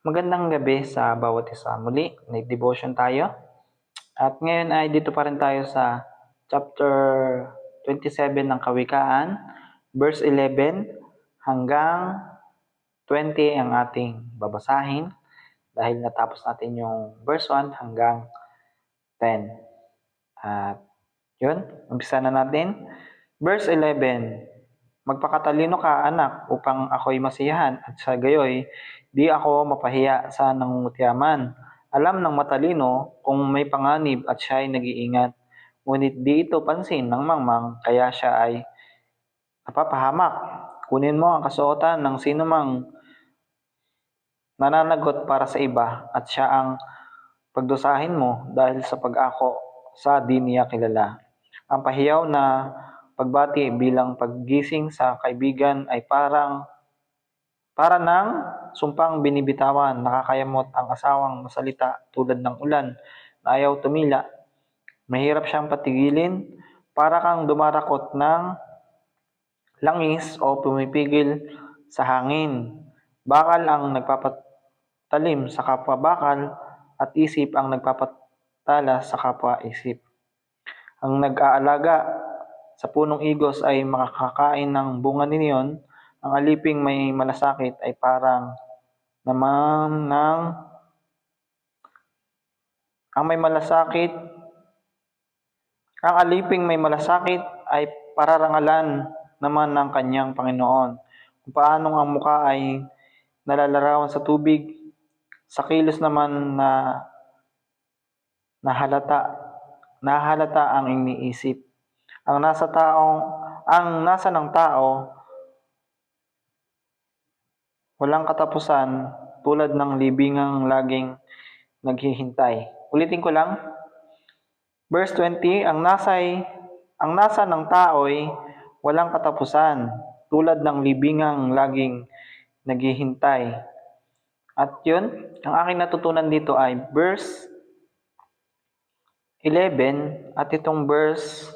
Magandang gabi sa bawat isa. Muli, night devotion tayo. At ngayon ay dito pa rin tayo sa chapter 27 ng Kawikaan, verse 11 hanggang 20 ang ating babasahin dahil natapos natin yung verse 1 hanggang 10. At yun, umpisa na natin. Verse 11, Magpakatalino ka, anak, upang ako'y masiyahan, at sa gayoy, di ako mapahiya sa nangungutyaman. Alam ng matalino kung may panganib at siya ay nag-iingat. Ngunit di ito pansin ng mangmang, kaya siya ay napapahamak. Kunin mo ang kasuotan ng sinumang nananagot para sa iba, at siya ang pagdusahin mo dahil sa pag-ako sa di niya kilala. Ang pahiyaw na pagbati bilang paggising sa kaibigan ay para ng sumpang binibitawan. Nakakayamot ang asawang masalita tulad ng ulan na ayaw tumila. Mahirap siyang patigilin, para kang dumarakot ng langis o pumipigil sa hangin. Bakal ang nagpapatalim sa kapwa bakal, at isip ang nagpapatala sa kapwa isip. Ang nag-aalaga sa punong igos ay makakakain ng bunga niyon. Ang aliping may malasakit ay parang naman ng ang may malasakit ang aliping may malasakit ay pararangalan naman ng kanyang Panginoon. Kung paanong ang muka ay nalalarawan sa tubig, sa kilos naman na nahalata nahalata ang iniisip. Ang nasa ng tao walang katapusan, tulad ng libingang laging naghihintay. Ulitin ko lang. Verse 20, ang nasa ng tao'y walang katapusan, tulad ng libingang laging naghihintay. At yun, ang aking natutunan dito ay verse 11 at itong verse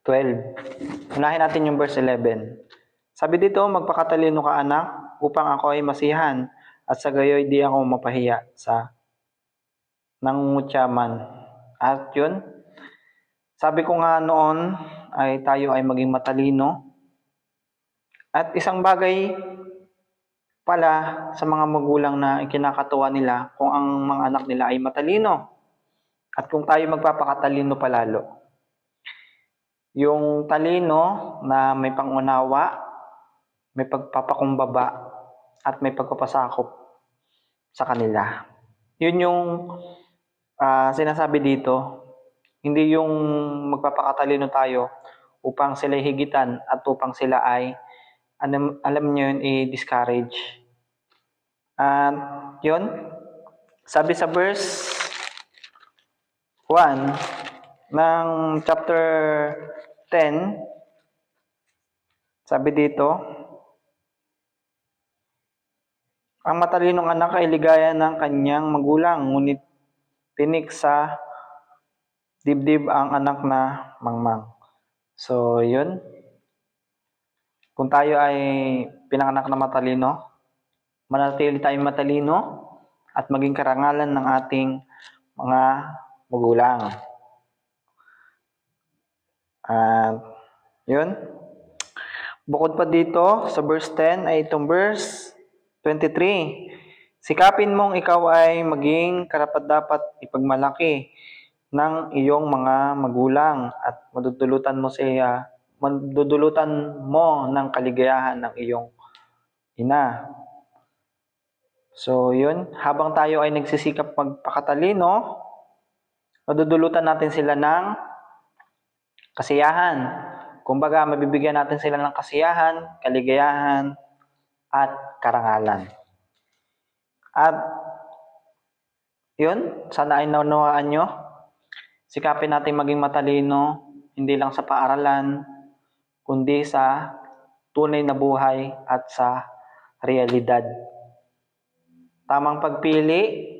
12. Unahin natin yung verse 11. Sabi dito, magpakatalino ka, anak, upang ako ay masiyahan, at sa gayoy di ako mapahiya sa nangungutyaman. At yun, sabi ko nga noon ay tayo ay maging matalino. At isang bagay pala sa mga magulang na ikinakatuwa nila kung ang mga anak nila ay matalino. At kung tayo magpapakatalino palalo. Yung talino na may pangunawa, may pagpapakumbaba, at may pagpapasakop sa kanila. Yun yung sinasabi dito. Hindi yung magpapakatalino tayo upang sila higitan at upang sila ay alam nyo yun, i-discourage. At yun, sabi sa verse 1 ng chapter 10, sabi dito, ang matalinong anak ay ligaya ng kanyang magulang, ngunit tinik sa dibdib ang anak na mangmang. So, yun. Kung tayo ay pinanganak na matalino, manatili tayong matalino at maging karangalan ng ating mga magulang. At yun. Bukod pa dito, sa verse 10 ay itong verse 23. Sikapin mong ikaw ay maging karapat-dapat ipagmalaki ng iyong mga magulang at madudulutan mo ng kaligayahan ng iyong ina. So, yun. Habang tayo ay nagsisikap magpakatalino, madudulutan natin sila ng kasiyahan. Kumbaga, mabibigyan natin sila ng kasiyahan, kaligayahan, at karangalan. At yun, sana ay naunawaan nyo. Sikapin natin maging matalino, hindi lang sa paaralan, kundi sa tunay na buhay at sa realidad. Tamang pagpili,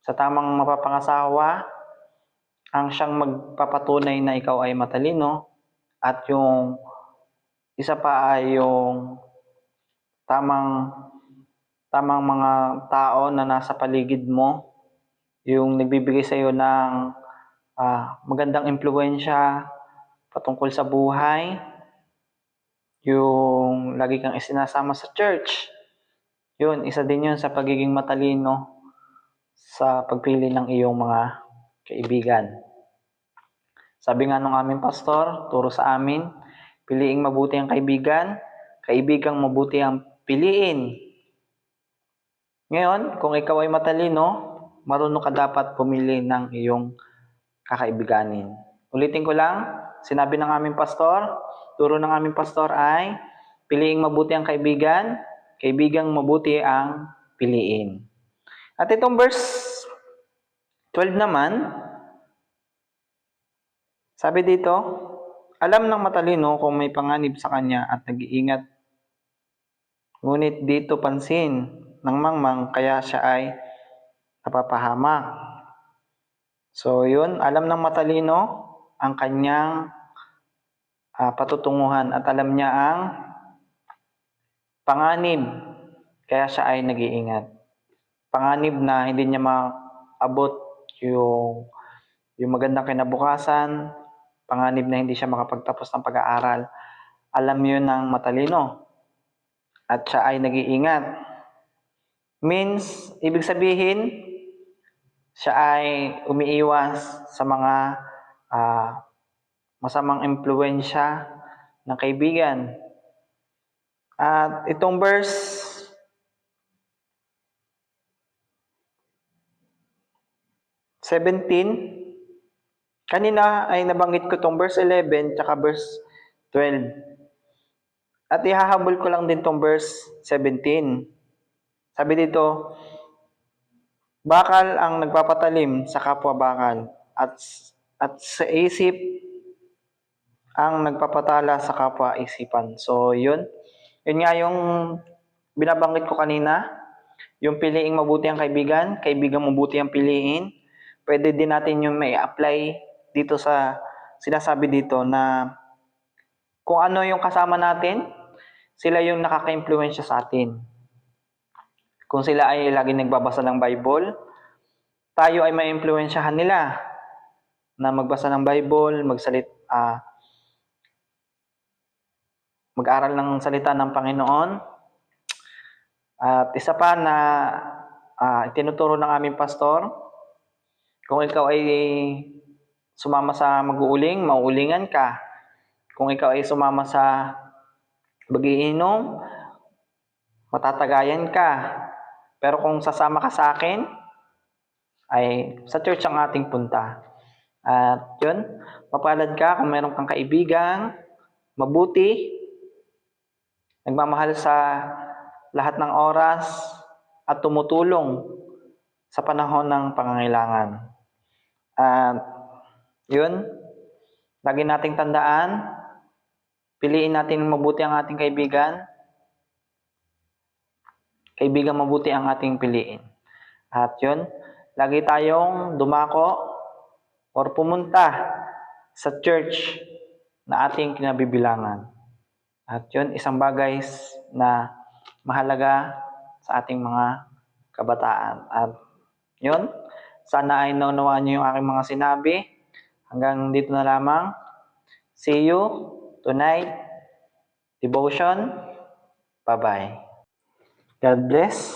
sa tamang mapapangasawa, ang siyang magpapatunay na ikaw ay matalino, at yung isa pa ay yung tamang mga tao na nasa paligid mo, yung nagbibigay sa iyo ng magandang impluwensya patungkol sa buhay, yung lagi kang isinasama sa church. Yun, isa din yun sa pagiging matalino sa pagpili ng iyong mga kaibigan. Sabi nga ng aming pastor, turo sa amin, piliing mabuti ang kaibigan, kaibigang mabuti ang piliin. Ngayon, kung ikaw ay matalino, marunong ka dapat pumili ng iyong kakaibiganin. Ulitin ko lang, sinabi ng aming pastor, turo ng aming pastor ay, piliing mabuti ang kaibigan, kaibigang mabuti ang piliin. At itong verse 12 naman, sabi dito, alam ng matalino kung may panganib sa kanya at nag-iingat. Ngunit dito pansin ng mangmang kaya siya ay napapahamak. So yun, alam ng matalino ang kanyang patutunguhan at alam niya ang panganib kaya siya ay nag-iingat. Panganib na hindi niya maabot yung magandang kinabukasan, panganib na hindi siya makapagtapos ng pag-aaral. Alam yun ng matalino at siya ay nag-iingat. Means, ibig sabihin, siya ay umiiwas sa mga masamang impluwensya ng kaibigan. At itong verse 17, kanina ay nabanggit ko itong verse 11 tsaka verse 12. At ihahabol ko lang din itong verse 17. Sabi dito, bakal ang nagpapatalim sa kapwa bakal at sa isip ang nagpapatala sa kapwa isipan. So, yun nga yung binabanggit ko kanina, yung piliing mabuti ang kaibigan, kaibigang mabuti ang piliin. Pwede din natin yung may apply dito sa sinasabi dito na kung ano yung kasama natin, sila yung nakaka-impluwensya sa atin. Kung sila ay lagi nagbabasa ng Bible, tayo ay may impluwensyahan nila na magbasa ng Bible, mag-aral ng salita ng Panginoon. At isa pa na itinuturo ng aming pastor, kung ikaw ay sumama sa mag-uuling, mauulingan ka. Kung ikaw ay sumama sa mag-iinom, matatagayan ka. Pero kung sasama ka sa akin, ay sa church ang ating punta. At yun, mapalad ka kung meron kang kaibigang mabuti, nagmamahal sa lahat ng oras, at tumutulong sa panahon ng pangangailangan. At yun, lagi nating tandaan, piliin natin mabuti ang ating kaibigan, kaibigan mabuti ang ating piliin. At yun, lagi tayong dumako or pumunta sa church na ating kinabibilangan. At yun, isang bagay na mahalaga sa ating mga kabataan. At yun, sana ay naunawaan niyo yung aking mga sinabi. Hanggang dito na lamang. See you tonight. Devotion. Bye-bye. God bless.